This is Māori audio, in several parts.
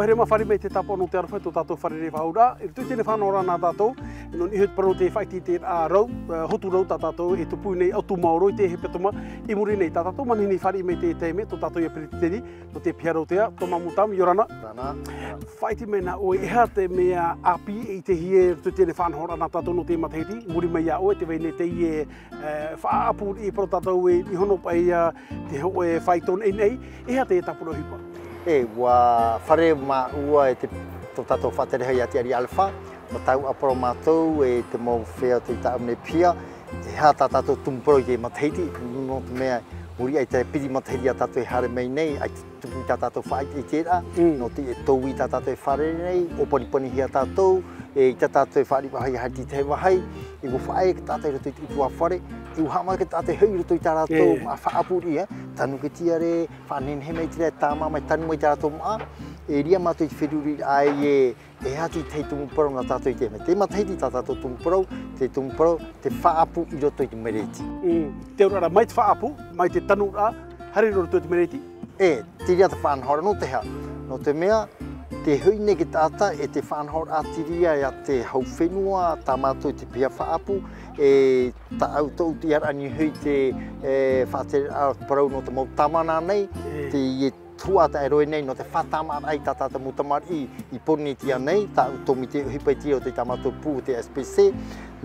here mawhare me te tapo no te arwhai tō tātou whare re whaura. I tui tēne whanau rā nā tātou. No ni hut paro te whaiti te rau, hotu rau tā tātou e tupu nei autu maoro i te he petoma. I muri nei tā tātou manini whare me te teime tō tātou i aperiteri. No te piaro tea, tō mamutam, yorana. Whaiti me nā oe eha te mea api i te hie tui tēne whanau rā nā tātou no te matahiti. Muri mai a oe te wei ne te ie whaapu i paro tātou e ihono pai te hoe whaitone nei. Eha te tapuro hipa. Wa whare mā ua e te tātou whaterehai a te ari alfa, ma tau aparo mātou e te mau whea te ta amne pia, e hea tā tātou tumpuro i te matahiti, no te mea muri ai te piri matahiti a tātou e hare mei nei, ai te tupu tā tātou whaiti i tērā, no te e tau i tā tātou e whare nei, o panipani hi a tātou, e i tā tātou e whare wahai hati te wahai, e go whae ka tātou i roto i tua whare, i uhama ka tātou hei roto i tā rātou a whaapuri, tanu ke tiare, whanen he mei tira tāma mai tanu mai tā rātou maa, e ria mātou i te whiruri ai e hati tei tumuparau ngā tātou i te me. Te mataiti tā tātou tumuparau, te whaapu i roto i te mereti. Te urara, mai te whaapu, mai te tanu rā, hari roto i te mereti? Te ria te whanhora, no te hea. No te mea, te huine ki tāta e te whanhora atiria e a te hauwhenua, tā mātou i te pia whaapu, ta au tau ti ar ani hui te whātere parau no te mau tamana nei, te tuata e roe nei no te whatamara ai tā tāta mutamari i poni tia nei, ta au tomi te hipai tia o te tamatou pū te SPC,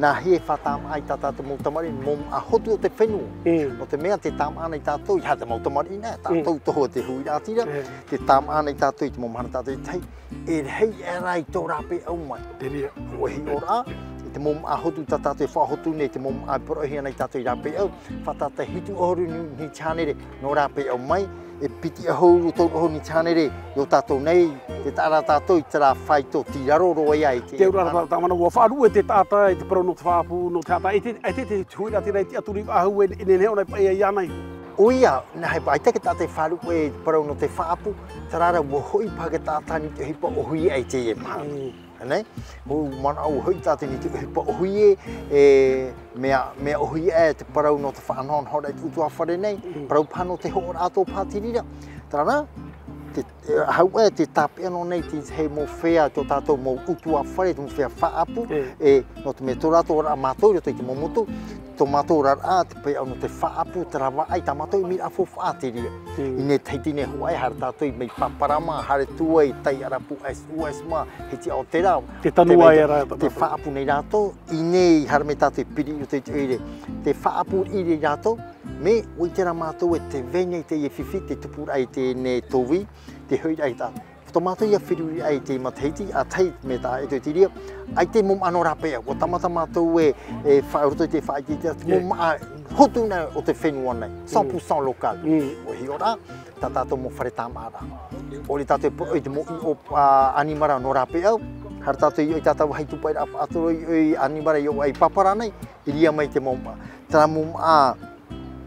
nā hie whatam ai tā tāta mutamari mom a hotu o te whenua. No te mea te tam anai tātou, i hata mutamari nei, tātou toho te hui rātira, te tam anai tātou i te momhana tātou i tei, e hei e rai tō rāpe au mai. Te ria. O hi ora, te mom a hotu tā tātou e whahotu nei, te mom a porohi anai tātou i rāpe au, whatata hitu ohoru ni tānere no rāpe au mai, e piti ahou tō oho ni tānere o tātou nei, te tāra tātou i tērā whai tō tiraro roe ai. Te urara tāmana ua whaaru e te tāta, e te parau no te whaapu, no te tāta, e te tuira tira i te aturi ahu e nene heo nei pai ai anai. Oia, nā hei pai take tātai wharu e parau no te whaapu, tarara ua hoi pake tāta ni te hipa ohui ai te e maha. Nei, o mana au hoi tātai ni te hipa ohui mea ohui e te parau no te whaanhon hora i te utua whare nei, parau pano te ho rātou pātirira. Tarana, hau e te tāpea no nei te hei mō whea tō tātou mō utua whare, te mō whea whaapu, no te me tō rātou ora a mātou i te momotu, tō mātou rara te pei au no te whaapu, te rawa ai, tā mātou i mira a fō whaatiria. I ne teitine huai, hara tātou i mei paparama, hare tua i tai arapu SUS mā, he te Aotearoa. Te tanua e rātou. Te whaapu nei rātou, i nei hara me tātou i piri i te eire. Te whaapu i re rātou, me oi tera mātou e te vene i te iewhiwhi, te tupura i te ne towi, te hui ai tātou. Tō mātou ia whiruri ai te matahiti, a tai me tā e te tiria, ai te mom ano rapea, o tamata mātou e whaeroto i te whaiti, te mom a hotu nei o te whenua nei, 100% lokal. O hi ora, tā tātou mo whare tāmara. O le tātou i te mo i o animara no rapea, har tātou i tātou hei tupai atoro i animara i o ai papara nei, i ria mai te mom. Tā mom a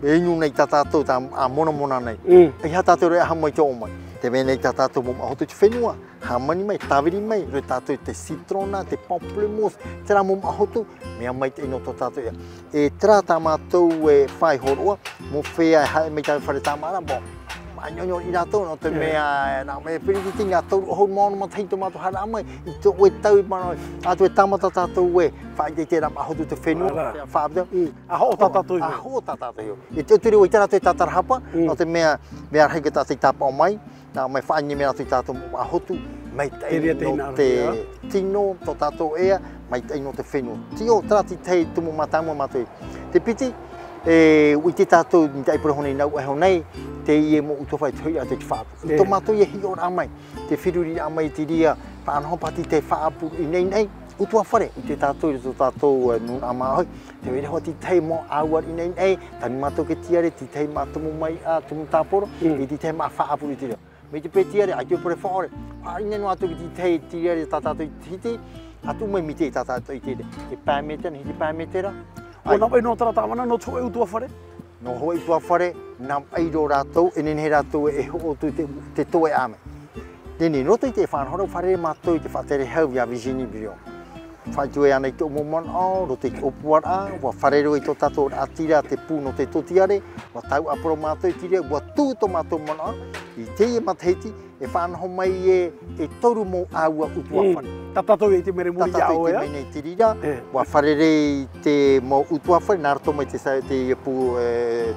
enu nei tā tātou, tā mona nei. Ei ha tātou rea hamai tō mai. Te mene tā tātou mom ahotu te whenua, hamani mai, tāwiri mai, roi tātou te citrona, te pamplemousse, tērā mom ahotu, mea mai te ino tō tātou ia. E tērā tā mātou e whai horoa, mo whea e hae mei tātou whare tāmara, bo, anyonyo i rātou, no te mea, nā mea whiriti ngā tau oho maono matai tō mātou hara amai, i tō ue tau i mano, ātou e tāmata tātou e, whai te tērā ahotu te whenua, whaapita. Aho o tā tātou i. Aho o tā tātou i. E te uturi o i tērā tō i tātarahapa, no te mea rei ka tātou i tāpa o mai, nā mai whaine mea tui tātou ahotu, mai tei no te tino, tō tātou ea, mai tei no te whenua. Tio, trati tei tumu mātāmua mātui. Te piti, ui te tātou ni te aipura honei nau ehau nei, te ie mo utowhai tui a te whaapu. Tō mātou ie hi ora amai, te whiruri amai te ria, whaanhopati te whaapu i nei, utua whare, i te tātou i tō tātou nun amahoi. Te wera hoa ti tei mo awar i nei, tani mātou ke tiare, ti tei mātumu mai a tumu tāporo, i ti tei mā whaapu i te ria. Me te pētiare, ai te pore whaore, ine no atu ki te tei tiare tātātou i hiti, atu mai mi te tātātou i te e pāmetera, hiti pāmetera. O nā pai no tara tāwana, no tō e utua whare? No hoa i tua whare, nā pai ro rātou, e nene rātou e ho tu te toe ame. Nene, roto i te whanhora whare mātou i te whatere hau ia Virginie Brion. Whaitue anei te omoman au, ro te opuara, wa wharero i tō tātou atira te pū no te totiare, wa tau aporo mātou i tira, wa tū tō mātou mana, i te e matahiti, e whanho mai e toru mo aua utua whare. Tatatou e te mere muri ia o ea? Tatatou e te mene te rira, wa wharere te mo utua whare, nā rato mai te iepu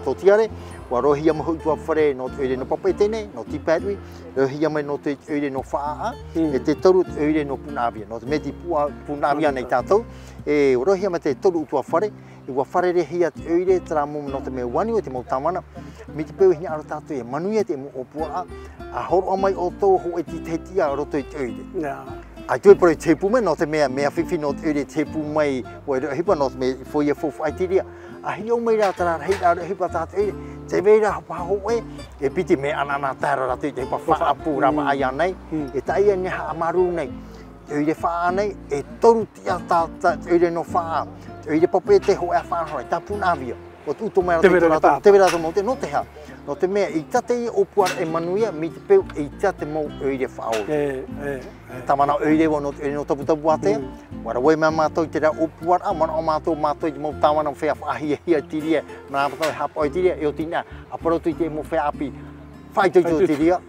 totiare, wa rohia mo utua whare no te oire no papa e tene, no tipatui, rohia mai no te oire no whaa, e te toru te oire no punavia, no te me ti punavia nei tātou, e rohia mai te toru utua whare, e wa wharere hia te oire, tera mo no te me wani o te mau tamana, mi te peo hina aro tātou e manuia te mo opua a horo mai o tō ho e ti te tia roto i te oire. Ai tui pore te pume no te mea whiwhi no te oire te pumai o e hipa no te me foia fofu ai tiria. A hi o mai rā tara hei rā hipa tā te oire, te veira paho e piti me anana tāra rā te hipa whaapu rama ai anei, e tai e neha amaru nei. Te oire whaa nei, e toru tia tā te oire no whaa, te oire pape te ho e whanhoi, tā punavia. O tu to mai te vera to mo te no te ha no te mea i tate i opua e manuia mi te peu i tate mo oire whao tamana oire wo no te no tapu tapu ate wara wei me mātou i te rā opua a mana o mātou i te mo tamana o whea whahia hia tiria mana apatau e hapa o tiria e o tina aparotu i te mo whea api whai toi tō tiria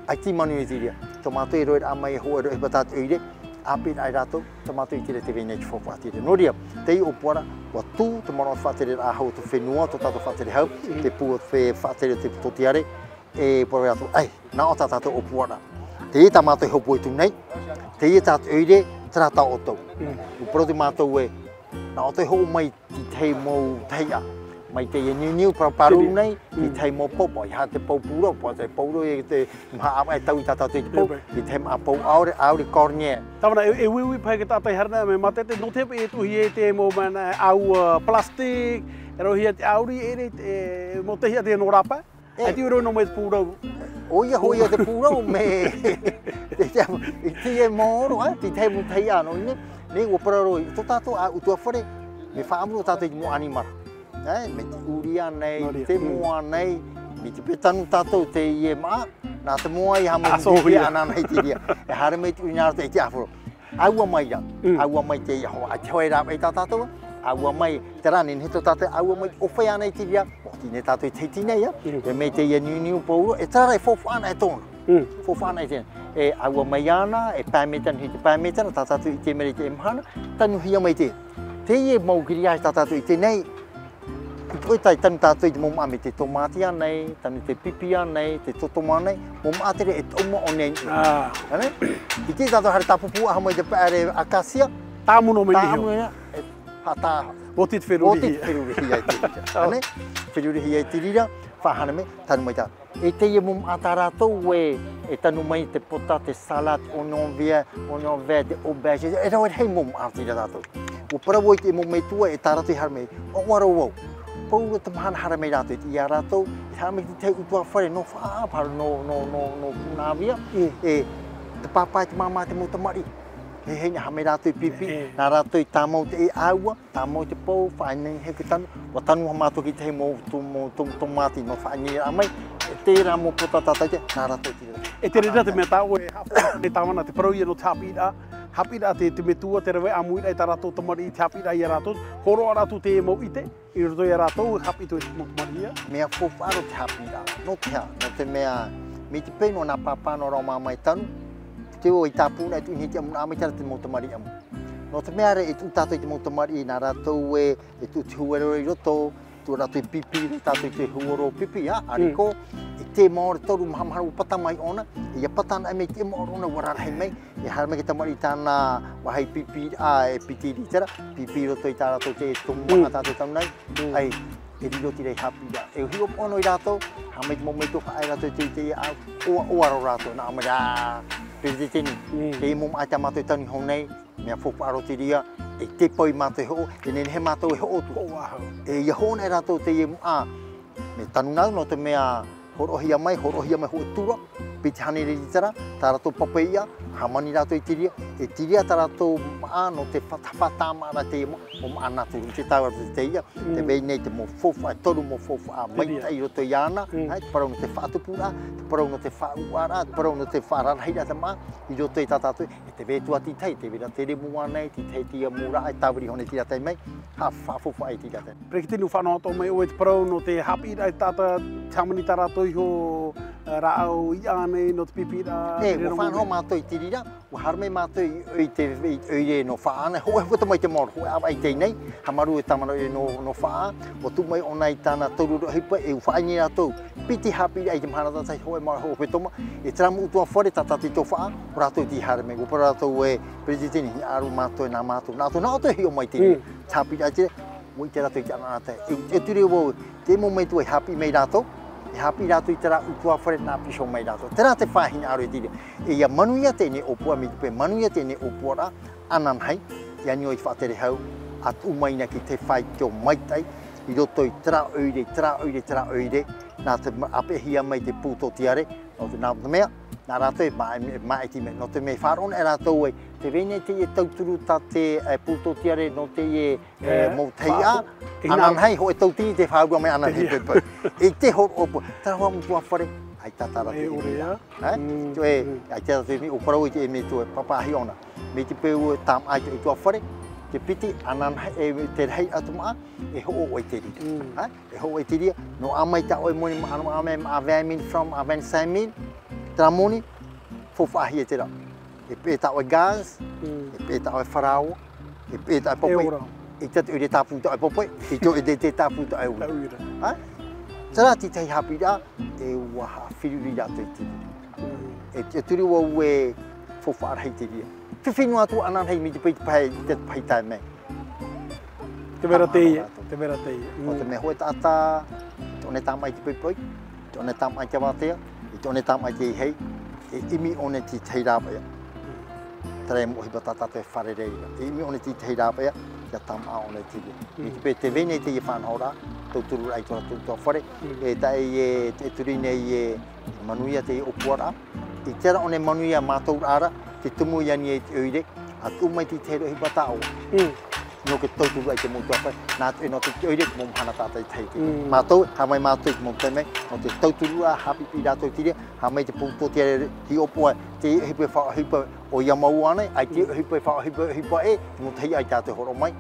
ai ti manu i tiria to mātou i roe a mai e hoa roe patat oire api ai rato te mātou i tira te vene ki whoko atire. Noria, te i opuara, wa tū te mono whatere a hau te whenua, to tātou whatere hau, te pūa te whatere te totiare, e pora rato, ai, nā o tātou opuara. Te i tā mātou hau poitu nei, te i tātou oire, tera tā o tau. Uporo te mātou e, nā o te hau mai ti tei mou teia, mai te e niu paru nei, i tei mō popo, i ha te pau pūro, po te pauro e te mha ama e tau i tātou te pau, i te mha pau aure kornea. Tāwana, e wiwi pai ke tātai harana me matete, no tepe e tuhi e te mō mana au plastik, e rohi e te auri e mō te hia te no rapa, e ti uro no me te pūro. Hoia te pūro me, i te e mōro, ti te mō tei ano, ne ua pararo, i tō tātou a utua whare, me whaamuru tātou i mō animara. Me te uria nei, te moa nei, me te petanu tātou te ie maa, nā te moa i hama i anana i te ria. E hare mei te urinara te i te aforo. Aua mai ra, aua mai te iho, a te hoi rā i tā tātou, aua mai te rani hito tātou, aua mai o whai ana i te ria, o tine tātou i teiti nei, e mei te ia niu pauro, e tara e fofu ana e tōna. Fofu ana i tēna. E aua mai ana, e pāmetana hi te pāmetana, tā tātou i te mere i te emhana, tanu hia mai te. Te ie maukiri ai tā tātou i te nei, Koe tai tanu tātou i te moma me te tomatia nei, tanu te pipia nei, te totoma nei, moma atere e toma o nei. I te tātou hare tāpupu aha mai te pēre akasia. Tāmuno me niho. Tāmuno e hata. Oti te wherurihi. Oti te wherurihi ai te rira. Wherurihi ai te rira, whahana me, tanu mai tā. E te ia moma ata rātou e tanu mai te pota, te salad, oignon vert, te auberge, e rau e hei moma ati rātou. O parawo i te moma i tua e tā rātou i hara mei, o waro wau. Pauro te mahana hara mei rātou i a rātou, i hara mei te utua whare no whaaparu no punavia, e te pāpai te māmā te motamari. He hei hara mei rātou i pipi, nā rātou i tāmau te e aua, tāmau te pau, whaenei heke tanu, wa tanu ha mātou ki te hei mō tomati no whaenei a mai, e te rā mō pota tātai te, nā rātou i tira. E te rira te mea tāu e hawha, e tāwana te parau ia no te hapira, hapira te metua te rewe amuira i tā rātou tamari i te hapira i a rātou, horo a rātou te e mau ite, i roto i a rātou, hapito i te motamari ia. Mea whowharo te hapira, no te ha, no te mea, me te pēno nā pāpāno rau mā mai tanu, te o i tā pūna i tu inhiti amu nā mai tara te motamari amu. No te mea re e tu tātou i te motamari i nā rātou e tu te huero i roto, tu rātou i pipi, tātou i te huoro pipi, ariko, i te maore toru mahamahara o pata mai ona, e ia patana e mei te maore ona warara hei mei, e hara mei ki tamari tāna wahai pipi, e piti ritera, pipi roto i tā rātou te tumaha tātou tau nei, ai, e riro tirei hapira. E uhi o pono i rātou, ha mei te mo mei toka ai rātou te ia oaro rātou, nā amara, pere te tini, te i mom ai tā mātou i tani hou nei, mea whoparo te ria, e te pau i mātou e ho, e nene he mātou e ho tu. E ia hona e rātou te iemu a, me tanu nau no te mea horohia mai ho e tura, piti hane re ritara, tā rātou papaia, hamani rātou i tiria, e tiria tā rātou maa no te whatamara te iemu, o maa nātu, te tāwara te ia, te vei nei te mō fofa, e toru mō fofa a mai tai roto i ana, te parau no te whaatupura, te parau no te whauara, te parau no te whararahira te maa, i roto i tā tātou, e te vētua ti tai, te vira te remua nei, te te tia mūra, e tāwari hone tira tai mai, ha whafofa ai tira tai. Preki tinu whanau tō mai o e te parau no te hapira i tāta tamani tā rātou i ho rao I ane no te pipira. Mo whanho mātou I tirira, o harme mātou I te oire no whaana, hoa huata mai te moro, hoa awa I te nei, hamaru e tamara no whaa, o tu mai ona I tāna taururu hipa, e whaini rātou, piti hapiri ai te mahana tātai, hoa mara hoa petoma, e tramu utua whare tātati tō whaa, o rātou ti harme, o para rātou e prezitini, hi aru mātou e nā mātou, nātou hi o mai te tāpiri ai te, mo I te rātou I te ananata, e turi o te mo mai tu e hapi mei rātou, e hapi rātou I te rā utua whare nā piso mai rātou. Tērā te whāhina aru e tiri. E ia manuia tēne opua, me te manuia tēne opua rā, anan hei, ia nio I whātere hau, at umaina ki te whai teo maitai, I roto I tera oire, nā te apehia mai te pūto tiare, no te nā mea, nā rātou e mai ti me, no te me whārona e rātou e, te vene te e tauturu tā te pūto tiare no te e mō teia, anan hei ho e tautini te whāua mai anan hei pepe. E te hor opo, tara hoa mutua whare, ai tātara te ina. Tu e, ai te rātou mi, o parau I te e me tu e papahi ona. Me te peu tam ai te tua whare, te piti anan te rei atumaa, e ho o te ri. E ho o te ri, no amai ta oi moni ma anu ame ma avemin from aven samin, tramoni, fofahi e te rā. E pēta oi gaz, e pēta oi wharao, e pēta oi popoi. I te ure tāputa oi popoi, I te tāputa oi ura. Tara ti tei hapi rā, e waha whiruri rātou I te ri. E turi wau e fofara hei te ria. Whiwhinu atu anan hei mi te pai tai mei. Te mera teia, te mera teia. O te me hoe tātā, tōne tāmai te pipoi, tōne tāmai te wātea, I tōne tāmai te hei, e imi one ti tei rāpaya. Tara e mohiba tātā te whare reira. E imi one ti tei rāpaya, ia tāma one ti ria. Mi te pe te vene te i whanhora, tau turu ai tōna tūtua whare, e tai e te turine I manuia te I opuara, I tera one manuia mātou ara, te tumu iani e te oire, a tūmai ti te rohi bata o. No ke tauturu ai te mūtua whai, nā te no te oire te mōmhana tātai teiti. Mātou, hamai mātou I te mōmtai mei, no te tauturu a hapipi rātou tiria, hamai te pūto tiare hi opua, te hipe whaohipa o Iamau anei, ai te hipe whaohipa e, te mūtai ai tātou horo mai.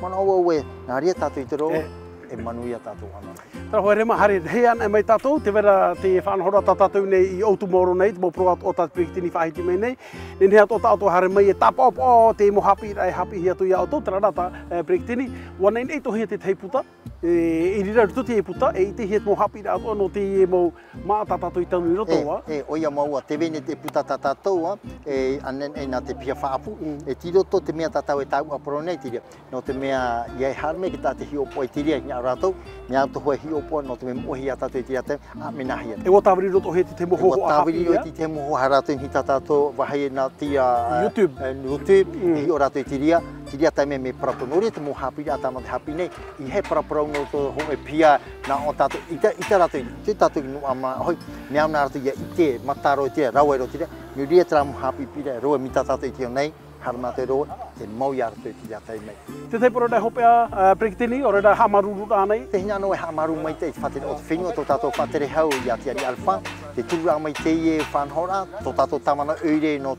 Mana ua ue, nā ria tātou I te roa, e manuia tātou ana. Tara hoa rema, hare hei ana e mai tātou, te vera te whanhora tātou nei I Outumoro nei, te mōpro atu o tātou pirikitini whahiti mai nei. Nen hea tō tātou hare mai e tapa op o te mo hapi rai hapi hi atu I auto, tera rata pirikitini. Wana nei to hea te teiputa, I rira rutu te puta, e te hea te mo hapi rai atu no te mo maa tātou I taunu I roto wa. O ia maua, te vene te puta tātou, anen e nā te pia whaapu, e ti roto te mea tātou e tāu aporo nei tiria. No te mea iai harme ki tā te hiopo e tiria I rātou, mea to hoa hiopo no te me mohi a tātou I tiria te, a me nahia. E o tāwiri roto he te moho a hapi ia? E o tāwiri te moho a rātou I tātou wahai e nā tia YouTube, I o rātou I tiria taime me paraponore te mo hapi ia tāma te hapi nei, I he paraporau no to ho e pia nā o tātou, I te rātou, te tātou I nua ma hoi, mea nā rātou ia I te mataro I tiria, rau e ro tiria, mi ria tera mo hapi pira, roa mi tā tātou I tio nei, harma te roa, te mau ia rātou I tiria taime. Te teiporo rei hopea pirikitini, o rei hamaru rānei? Te hina no e hamaru mai te whatere o te whenua, tō tātou whatere hau I atiari alfa, te tūra mai te ie whanhora, tō tātou tamana oire no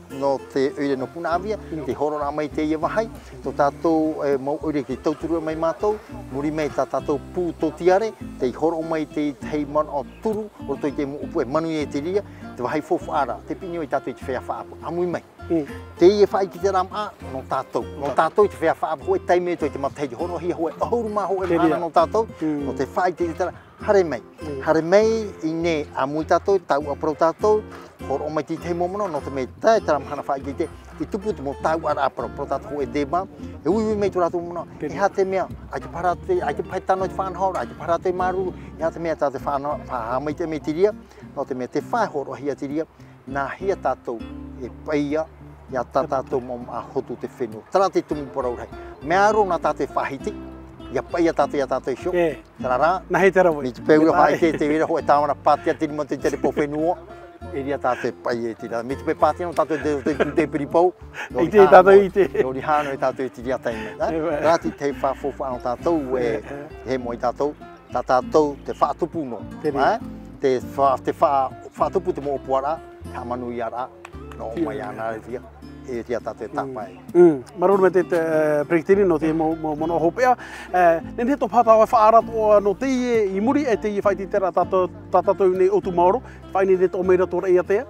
te oire no Punavia, te horora mai te ie wahai, tō tātou mau oire ki tauturu mai mātou, muri mai tā tātou pū tō tiare, te horo mai te hei mana o turu, o toi te upu e manu e te ria, te wahai fofu ara, te pini o I tātou I te whea whaapu, amui mai. Te ie whai ki te rama no tātou I te whea whaapu, hoi taime toi te mataheji horo hia hoi ahuru ma hoi mana no tātou, no te whai te tera, hare mai I ne amui tātou, tau apro tātou, horo mai ti te momono, no te me tae tera mahana whai ki te, I tupu te mo tau ara apro, pro tātou hoi deba, e ui mei tu rātou mono, e ha te mea, ai te parate, ai te pai tano I te whanhora, ai te parate maruru, e ha te mea tā te whanhora mai te me tiria, no te mea te whai horo hia tiria, nā hia tātou e paia, ia tā tātou mom a hotu te whenua. Tara te tumu porau rei. Mea aro nā tātou whahiti, ia paia tātou ia tātou shok. Tara rā, nā hei tera wai. Mi te peura whaite te wera hoa tāwana pātia tiri mo te tere po whenua. E ria tātou paia e tira. Mi te pe pātia no tātou te piripau. I te tātou I te. Nori hāno e tātou e tiri a taime. Rāti te whafofu ano tātou e he mo I tātou. Tā tātou te whaatupu no. Te whaatupu te mo opuara, ka manu I ara. No mai ana rewhia, e tia tātou tāpai. Maruru me te Prektini no te mono hopea. Nene to pātawa whaarato no te I muri e te I whaititera tātou nei otu Maoro. Whaini ne tō meira tōra ia tea.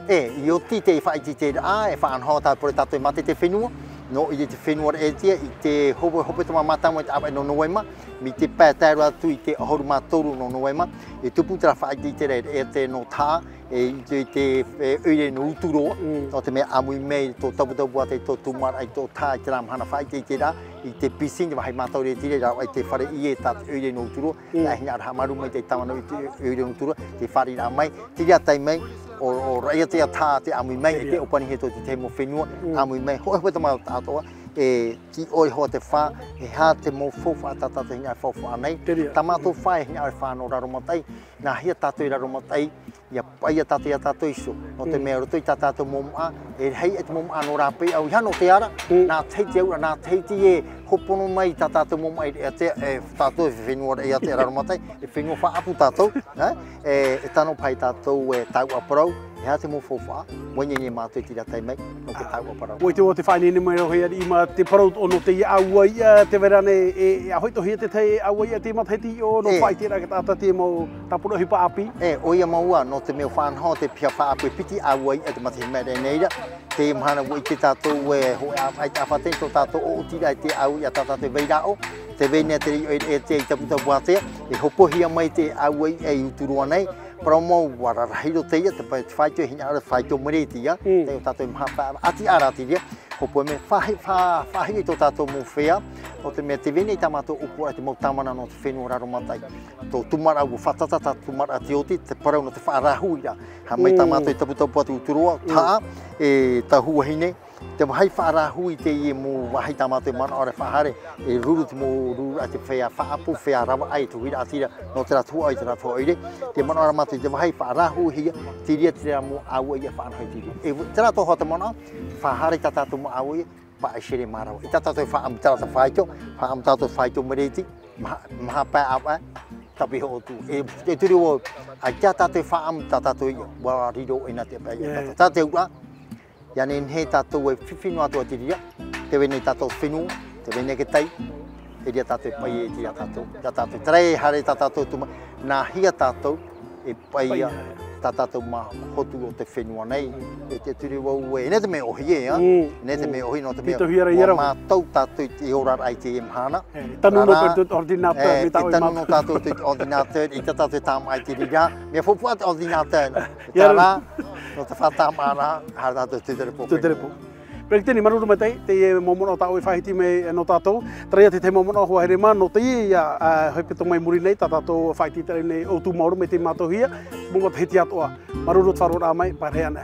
I o ti te whaititera e whaanhoa tāpore tātou mate te whenua. No I te whenua e tia I te hope tama matamu e te awa no noema. Mi te pētēru atu I te ahoru mātoru no noema. E tupu tera whaititera e te no tā. E te uire no uturoa. O te mea amui mei tō taputapu ate tō tumara ai tō tā I te ramhana whaititera. I te pising te wahai mātauri e tire rau ai te whare I e tā te uire no uturoa. Nā hina ara hamaru mai te tamano I te uire no uturoa. Te whare rā mai. Tiri atai mai. O raia te tā te amui mai. E te opani he tō te te mo whenua. Amui mai. Hoa hua tamau tātoa. E ki oi hoa te whā. E hā te mo fofa a tātou hina e fofa anei. Tamato whā e hina e whāno raromatai. Nā hia tātou I raromatai. Ia pai a tātou iso. No te mea roto I tātou momoa. E hei e te momoa no rāpei au hano te ara. Nā teiti aura, nā teiti e hopono mai tātou momoa e te tātou e whenua e a te raromatai. E whenua wha apu tātou. E tano pai tātou e tau aparau. E hā te mo fofa. Wainene mātou I tira tai mai. No ke tau aparau. Oi te o te whainene mai rohe ari I ma te parau ono te aua I te verane e ahoito hia te te aua I te mataheti o no whai tira ke tāta te mo tapura hipa api. Oia maua no te meo whanho te pia whaapu e piti aua I te matahi mea neira. Te mhana wai te tātou e hoe ai te awhaten tō tātou o tira I te au I a tātou veirao. Te venea te rio e te I taputapu atea. E hopohia mai te aua I uturua nei. Promo wara rahiro te ia te whaito hina ara whaito meretia. Te o tātou mhapa ati arati ria. Hopo me whahi tō tātou mō whea. O te mea te vene I tamatou upu ai te mau tamana no te whenua raromatai. Tō tumara au whatata tā tumara te oti, te parau no te whaarahu ira. Ha mai tamatou I taputapu atu uturua, taa e tahua hine. Te wahai whaarahu I te ie mō wahai tamatou mana ora whahare. E ruru te mō ruru ai te whea whaapu, whea rawa ai tu hira atira no te ratua ai te ratua oire. Te mana ora mātou te wahai whaarahu hia, te ria te rea mō aua ia whaanhoi te ria. E te ratua hoa te mana, whahare ta tātou mō aua ia, pa ai shere marawa. I ta tātou whaam tātou whaito, whaam tātou whaito mereti, maha pā awa, tapi ho tu. E turi o, ai tia tātou whaam tātou ia, wā riro ina te pā ia. Tātou ua, ia nen he tātou e whiwhinu atua te ria, te wene tātou whenua, te wene ke tai, e ria tātou pai e tia tātou. Ia tātou trei hare tātou tuma, nā hia tātou e pai ia tātou mā hotu o te whenua nei. E te turi wau e, ne te me ohi e, ne te me ohi no te mea. Mā tau tātou I ora ai te mhana. Tanu no te ordinateur. Tanu no tātou te ordinateur, I tātou tāma ai te rira. Mea whupua te ordinateur. Tā rā, no te whatama rā, hara tātou tuterepo. Tuterepo. Prektini maruru mai te momono tāu I whahiti me no tātou. Traia te momono hoa here mā no te ia hoi peto mai muri nei, tā tātou whaiti tere nei o tū Maoro me te mātou hia. Mō mata heti atoa. Maruru te wharora mai, pareana.